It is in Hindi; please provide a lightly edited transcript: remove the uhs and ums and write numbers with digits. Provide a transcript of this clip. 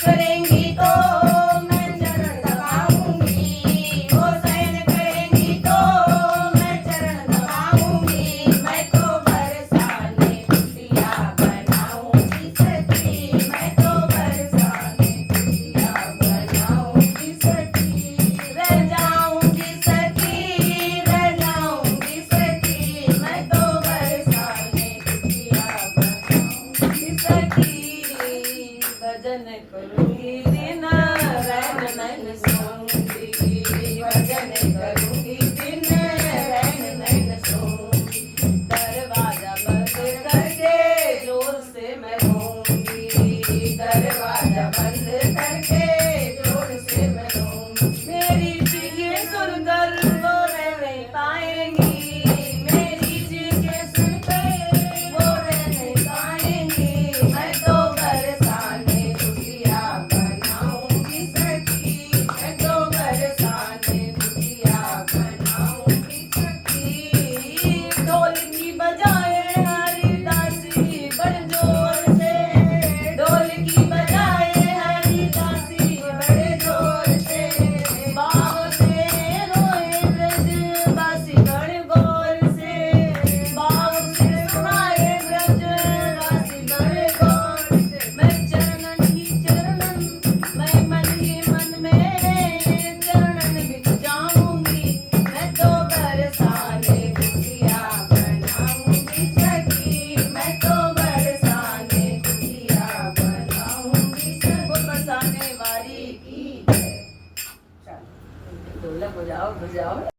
करेंगी तो मैं चरण दबाऊंगी, वो शयन करेंगी तो मैं चरण दबाऊंगी, मैं तो बरसाने खुशियाँ बनाऊंगी सखी, मैं तो बरसाने खुशियाँ बनाऊंगी सखी, रह जाऊंगी सखी, रह जाऊंगी सखी, मैं तो बरसाने खुशियाँ बनाऊंगी सखी, भजन करूंगी दिन रैन मन संग।